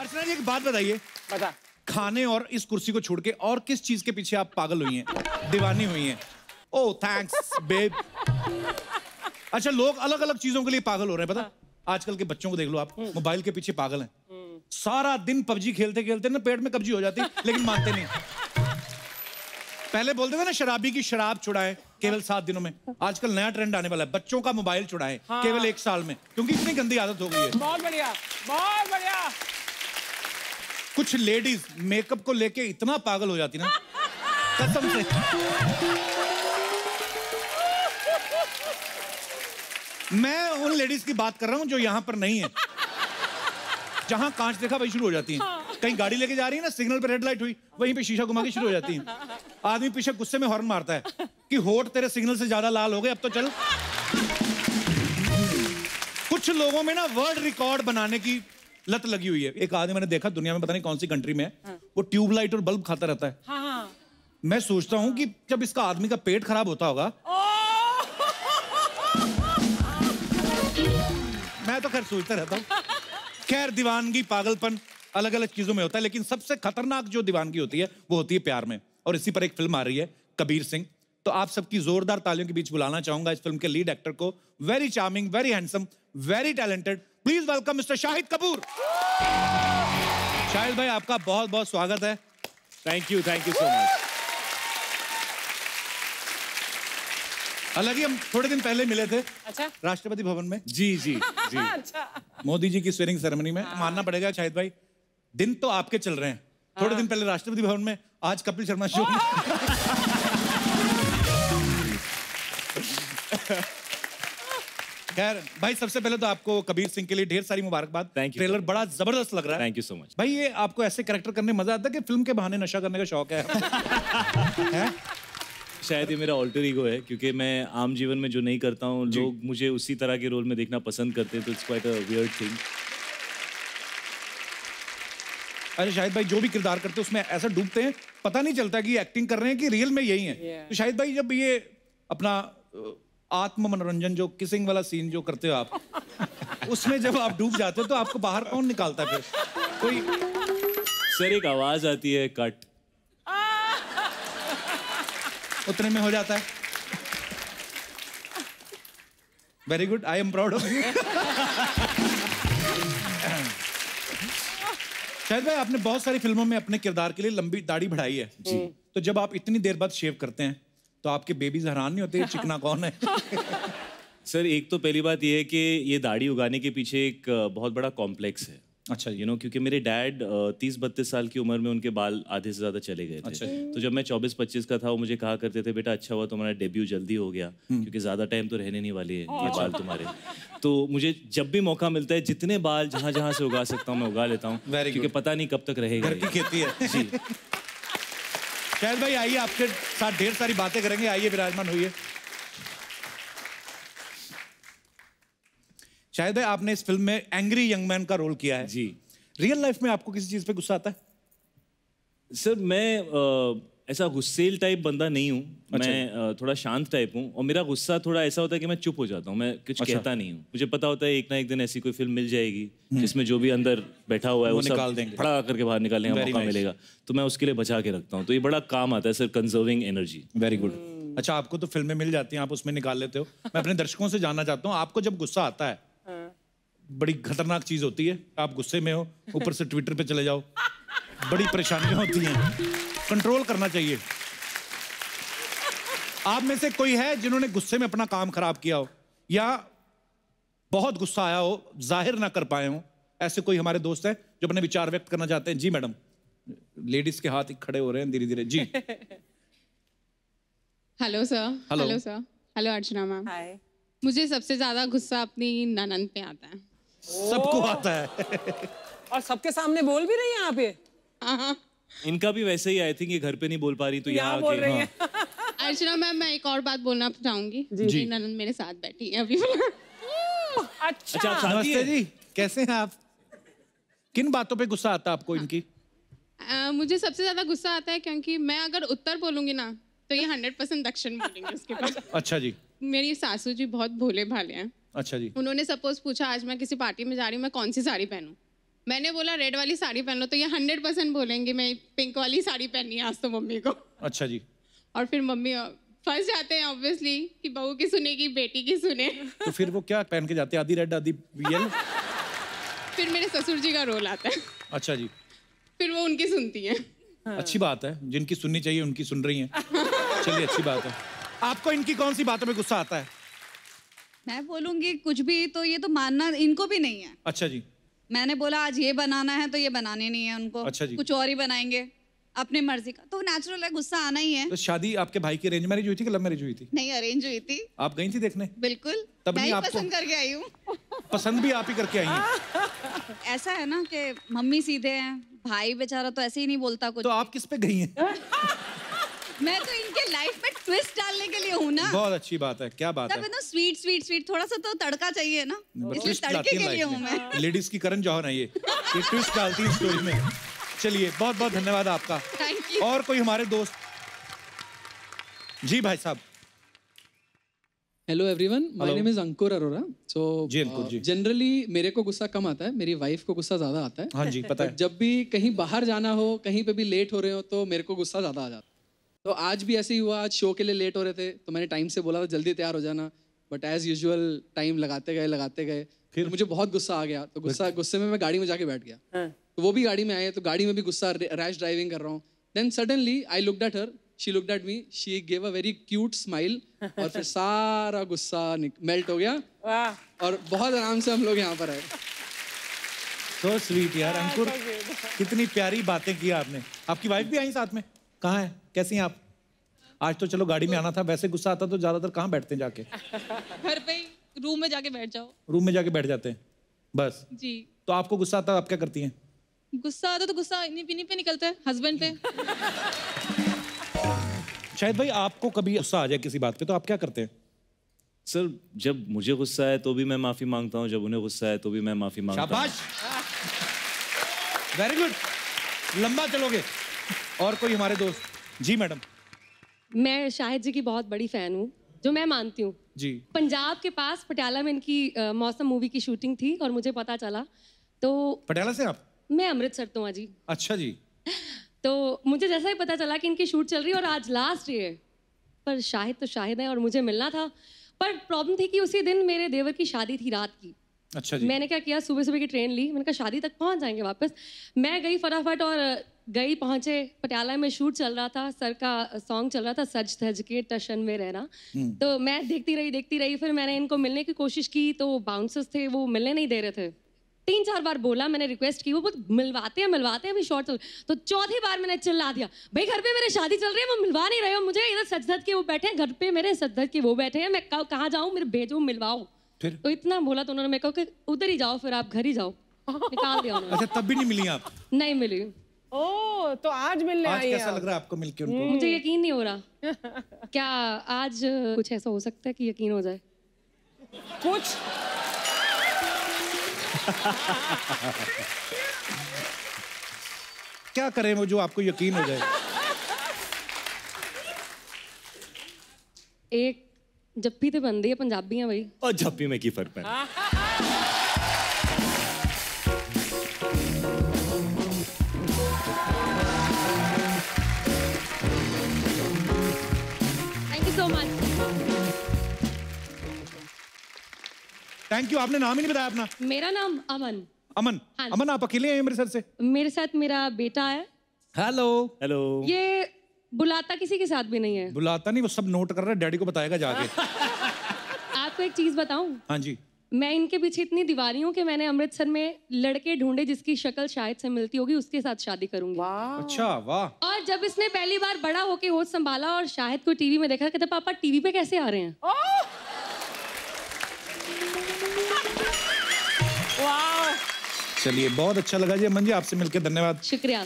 अर्चना जी एक बात बताइए, बता। खाने और इस कुर्सी को छोड़ के और किस चीज के पीछे आप पागल हुई हैं, दीवानी हुई हैं? Oh thanks babe. अच्छा, लोग अलग अलग चीजों के लिए पागल हो रहे हैं, पता? आजकल के बच्चों को देख लो आप, मोबाइल के पीछे पागल हैं। सारा दिन पबजी खेलते खेलते ना पेट में कब्जी हो जाती, लेकिन मानते नहीं। पहले बोलते थे ना शराबी की शराब छुड़ाएं केवल 7 दिनों में। आजकल नया ट्रेंड आने वाला है, बच्चों का मोबाइल छुड़ाएं केवल 1 साल में, क्योंकि इतनी गंदी आदत हो गई है। बहुत बढ़िया, बहुत बढ़िया। कुछ लेडीज मेकअप को लेके इतना पागल हो जाती ना, कसम से। मैं उन लेडीज की बात कर रहा हूं जो यहां पर नहीं है। जहां कांच देखा वही शुरू हो जाती हैं। कहीं गाड़ी लेके जा रही है ना, सिग्नल पे रेड लाइट हुई, वहीं पे शीशा घुमा के शुरू हो जाती हैं। आदमी पीछे गुस्से में हॉर्न मारता है कि होठ तेरे सिग्नल से ज्यादा लाल हो गए, अब तो चल। कुछ लोगों में ना वर्ल्ड रिकॉर्ड बनाने की लत लगी हुई है। एक आदमी मैंने देखा, दुनिया में पता नहीं कौन सी कंट्री में है, वो ट्यूबलाइट और बल्ब खाता रहता है। मैं सोचता हूं कि जब इसका आदमी का पेट खराब होता होगा। मैं तो खैर सोचता रहता हूं। खैर, दीवानगी पागलपन अलग अलग चीजों में होता है, लेकिन सबसे खतरनाक जो दीवानगी होती है वो होती है प्यार में। और इसी पर एक फिल्म आ रही है, कबीर सिंह। तो आप सबकी जोरदार तालियों के बीच बुलाना चाहूंगा इस फिल्म के लीड एक्टर को, very charming, very handsome, very talented. Please welcome mister Shahid Kapoor. Shahid भाई, आपका बहुत बहुत स्वागत है। Thank you so much. हालांकि हम थोड़े दिन पहले मिले थे। अच्छा। राष्ट्रपति भवन में। जी जी जी। अच्छा। मोदी जी की स्वेरिंग सेरेमनी में। मानना पड़ेगा शाहिद भाई, दिन तो आपके चल रहे हैं। थोड़े दिन पहले राष्ट्रपति भवन में, आज कपिल शर्मा शो में। खैर भाई, सबसे पहले तो आपको कबीर सिंह के लिए ढेर सारी मुबारकबाद। Thank you. ट्रेलर बड़ा जबरदस्त लग रहा है। थैंक यू सो मच भाई। ये आपको ऐसे कैरेक्टर करने मजा आता है कि फिल्म के बहाने नशा करने का शौक है? है? शायद ये मेरा ऑल्टर ईगो है, क्योंकि मैं आम जीवन में जो नहीं करता हूँ, लोग मुझे उसी तरह के रोल में देखना पसंद करते हैं, तो it's quite a weird thing. अरे शाहिद भाई, जो भी किरदार करते हैं उसमें ऐसा डूबते हैं, पता नहीं चलता कि एक्टिंग कर रहे हैं कि रियल में यही है। तो शाहिद भाई, जब ये अपना आत्म मनोरंजन जो किसिंग वाला सीन जो करते हो आप, उसमें जब आप डूब जाते हो तो आपको बाहर कौन निकालता है फिर? कोई सर, एक आवाज आती है, कट, उतने में हो जाता है। Very good, I am proud of you. शायद भाई, आपने बहुत सारी फिल्मों में अपने किरदार के लिए लंबी दाढ़ी बढ़ाई है जी। तो जब आप इतनी देर बाद शेव करते हैं तो आपके बेबीज हैरान नहीं होते चिकना कौन है? सर, एक तो पहली बात ये है कि ये दाढ़ी उगाने के पीछे एक बहुत बड़ा कॉम्प्लेक्स है। अच्छा, क्योंकि मेरे डैड 30-32 साल की उम्र में उनके बाल आधे से ज्यादा चले गए थे। अच्छा। तो जब मैं 24-25 का था, वो मुझे कहा करते थे, बेटा अच्छा हुआ तुम्हारा डेब्यू जल्दी हो गया, क्योंकि ज्यादा टाइम तो रहने नहीं वाली है ये बाल तुम्हारे। तो मुझे जब भी मौका मिलता है, जितने बाल जहां जहां से उगा सकता हूँ मैं उगा लेता हूँ, क्योंकि पता नहीं कब तक रहेगा। घर की खेती है जी। शायद भाई, आइए, आपके साथ ढेर सारी बातें करेंगे। आइए, विराजमान होइए। शायद भाई, आपने इस फिल्म में एंग्री यंग मैन का रोल किया है जी। रियल लाइफ में आपको किसी चीज पे गुस्सा आता है? सर, मैं ऐसा गुस्सेल टाइप बंदा नहीं हूँ। अच्छा। मैं थोड़ा शांत टाइप हूँ, और मेरा गुस्सा थोड़ा ऐसा होता है कि मैं चुप हो जाता हूँ, मैं कुछ कहता नहीं हूँ। मुझे पता होता है एक ना एक दिन ऐसी कोई फिल्म मिल जाएगी जिसमें जो भी अंदर बैठा हुआ है वो निकाल सब देंगे, फड़ा करके बाहर निकालने का मौका मिलेगा, तो मैं उसके लिए बचा के रखता हूँ। तो ये बड़ा काम आता है sir, conserving energy. Very good. अच्छा, आपको तो फिल्में मिल जाती हैं, आप उसमें निकाल लेते हो। मैं अपने दर्शकों से जानना चाहता हूँ, आपको जब गुस्सा आता है, बड़ी खतरनाक चीज होती है, आप गुस्से में हो, ऊपर से ट्विटर पे चले जाओ, बड़ी परेशानियां होती हैं, कंट्रोल करना चाहिए। आप में से कोई है जिन्होंने गुस्से में अपना काम खराब किया हो, या बहुत गुस्सा आया हो, जाहिर ना कर पाए हो? ऐसे कोई हमारे दोस्त हैं जो अपने विचार व्यक्त करना चाहते हैं? जी मैडम, लेडीज के हाथ खड़े हो रहे हैं धीरे धीरे। जी। Hello sir. Hello sir. Hello Archana ma'am. Hi. मुझे सबसे ज्यादा गुस्सा अपनी ननंद पे आता है। सबको आता है। और सबके सामने बोल भी रही है यहाँ पे। हाँ। इनका भी वैसे ही, आई थिंक ये घर पे नहीं बोल पा रही, तो यहाँ बोल रही है। अर्चना मैम, मैं एक और बात बोलना चाहूंगी। मेरी ननंद मेरे साथ बैठी है अभी। अच्छा, नमस्ते जी, कैसे हैं आप? किन बातों पे गुस्सा आता है आपको इनकी? मुझे सबसे ज्यादा गुस्सा आता है क्योंकि मैं अगर उत्तर बोलूंगी ना तो ये 100% दक्षिण बोलेंगे उसके बाद। अच्छा जी। मेरी सासू जी बहुत भोले भाले हैं। अच्छा जी। उन्होंने सपोज पूछा आज मैं किसी पार्टी में जा रही हूँ, मैं कौन सी साड़ी पहनूं, मैंने बोला रेड वाली साड़ी पहन लो, तो ये 100% बोलेंगे मैं पिंक वाली साड़ी पहननी है आज तो मम्मी को। अच्छा जी। और फिर मम्मी फंस जाते हैं ऑब्वियसली कि बहू की सुनेगी बेटी की सुने। तो फिर वो क्या पहन के जाते हैं, आधी रेड आधी येलो? फिर मेरे ससुर जी का रोल आता है। अच्छा जी। फिर वो उनकी सुनती है। अच्छी बात है, जिनकी सुननी चाहिए उनकी सुन रही हैं। चलिए अच्छी बात है। आपको इनकी कौन सी बातों में गुस्सा आता है? मैं बोलूंगी कुछ भी तो ये तो मानना इनको भी नहीं है। अच्छा जी। मैंने बोला आज ये बनाना है तो ये बनाने नहीं है उनको। अच्छा जी। कुछ और ही बनाएंगे अपनी मर्जी का, तो नेचुरल है, गुस्सा आना ही है। तो शादी आपके भाई की अरेंज मैरिज हुई थी कि लव मैरिज हुई थी? नहीं, अरेंज हुई थी। आप गई थी देखने? बिल्कुल, तब मैं नहीं ही आपको पसंद करके आई हूँ। पसंद भी आप ही करके आई हैं? ऐसा है ना कि मम्मी सीधे हैं, भाई बेचारा तो ऐसे ही नहीं बोलता कुछ। तो आप किस पे गई हैं? मैं तो इनके लाइफ में ट्विस्ट डालने के लिए हूँ ना। बहुत अच्छी बात है, क्या बात है। तब ना स्वीट स्वीट स्वीट थोड़ा सा तो तड़का चाहिए ना, इसलिए तड़के के लिए हूँ मैं। लेडीज की करण जौहर है ये ट्विस्ट डालती है स्टोरी में। चलिए बहुत बहुत धन्यवाद आपका। Thank you. और कोई हमारे दोस्त? जी भाई साहब। Hello everyone, my name is Ankur Arora. So जी, अंकुर जी। जनरली मेरे को गुस्सा कम आता है, मेरी वाइफ को गुस्सा ज्यादा आता है। हाँ जी, पता है। जब भी कहीं बाहर जाना हो, कहीं पे भी लेट हो रहे हो तो मेरे को गुस्सा ज्यादा आ जाता है। तो आज भी ऐसे ही हुआ, आज शो के लिए लेट हो रहे थे तो मैंने टाइम से बोला था जल्दी तैयार हो जाना, बट एज यूजुअल टाइम लगाते गए फिर मुझे बहुत गुस्सा आ गया। तो गुस्से में मैं गाड़ी में जाके बैठ गया। तो वो भी गाड़ी में आए तो गाड़ी में भी गुस्सा, रैश ड्राइविंग कर रहा हूँ। Then suddenly I looked at her, she looked at me, she gave a very cute smile और फिर सारा गुस्सा मेल्ट हो गया और बहुत आराम से हम लोग यहाँ पर आए। So sweet यार अंकुर, कितनी प्यारी बातें की आपने। आपकी वाइफ भी आई साथ में? कहाँ है, कैसी हैं आप? आज तो चलो गाड़ी में आना था, वैसे गुस्सा आता तो ज्यादातर कहाँ बैठते हैं जाके? घर पे ही रूम में जाके बैठ जाओ। रूम में जाके बैठ जाते हैं बस? जी। तो आपको गुस्सा आता है, आप क्या करती हैं? गुस्सा आता तो गुस्सा इन्हीं पे निकलता है, हस्बैंड पे। शायद भाई आपको कभी गुस्सा आ जाए किसी बात पे तो आप क्या करते हैं? सर जब मुझे गुस्सा है तो भी मैं माफी मांगता हूँ, जब उन्हें गुस्सा है तो भी मैं माफी मांगता हूँ। शाबाश, वेरी गुड, लंबा चलोगे। और कोई हमारे दोस्त? जी मैडम। मैं शाहिद जी की बहुत बड़ी फैन हूँ, जो मैं मानती हूँ। जी। पंजाब के पास पटियाला में इनकी मौसम मूवी की शूटिंग थी और मुझे पता चला तो। पटियाला से आप? मैं अमृतसर तो हूँ जी। अच्छा जी। तो मुझे जैसा ही पता चला कि इनकी शूट चल रही है और आज लास्ट डे है, पर शाहिद तो शाहिद है और मुझे मिलना था। पर प्रॉब्लम थी कि उसी दिन मेरे देवर की शादी थी रात की। अच्छा जी। मैंने क्या किया, सुबह सुबह की ट्रेन ली, मैंने कहा शादी तक पहुंच जाएंगे वापस। मैं गई फटाफट और गई, पहुंचे पटियाला में शूट चल रहा था, सर का सॉन्ग चल रहा था, सज धज के टशन में रहना। तो मैं देखती रही। फिर मैंने इनको मिलने की कोशिश की तो बाउंसर्स थे, वो मिलने नहीं दे रहे थे। 3-4 बार बोला, मैंने रिक्वेस्ट की, वो मिलवाते हैं अभी शॉर्ट चल। तो चौथी बार मैंने चिल्ला दिया, भाई घर पे मेरे शादी चल रही है, वो मिलवा नहीं रहे हो मुझे, इधर सज धज के वो बैठे हैं, घर पे मेरे सज धज के वो बैठे हैं, मैं कहाँ जाऊँ, मेरे भेजो मिलवाओ। फिर? तो इतना बोला तो उन्होंने मेरे को कि उधर ही जाओ, फिर आप घर ही जाओ। निकाल दिया उन्होंने। अच्छा, तब भी नहीं मिली आप? नहीं मिली। ओ, तो आज मिलने आज आई कैसा हैं लग रहा है आपको मिलके उनको? मुझे यकीन नहीं हो रहा। क्या आज कुछ ऐसा हो सकता है कि यकीन हो जाए? कुछ क्या करें वो जो आपको यकीन हो जाए? एक जप्पी तो बनती है, पंजाबी है भाई। और झप्पी में की फर्क है? Thank you so much. Thank you. आपने नाम ही नहीं बताया अपना। मेरा नाम अमन। अमन? हाँ। अमन, आप अकेले हैं अमृतसर से? मेरे साथ मेरा बेटा है। हेलो। हेलो। ये बुलाता किसी के साथ भी नहीं है। बुलाता नहीं, वो सब नोट कर रहा है, डैडी को बताएगा जाके। आपको एक चीज बताऊं? हाँ जी। मैं इनके पीछे इतनी दीवानी हूँ कि मैंने अमृतसर में लड़के ढूंढे जिसकी शक्ल शायद से मिलती होगी, उसके साथ शादी करूंगी। अच्छा, वाह। और जब इसने पहली बार बड़ा होके होश संभाला और शाहिद को टीवी में देखा, कहता पापा टीवी पे कैसे आ रहे हैं? चलिए, बहुत अच्छा लगा जी अमन जी आपसे मिलकर, धन्यवाद। शुक्रिया।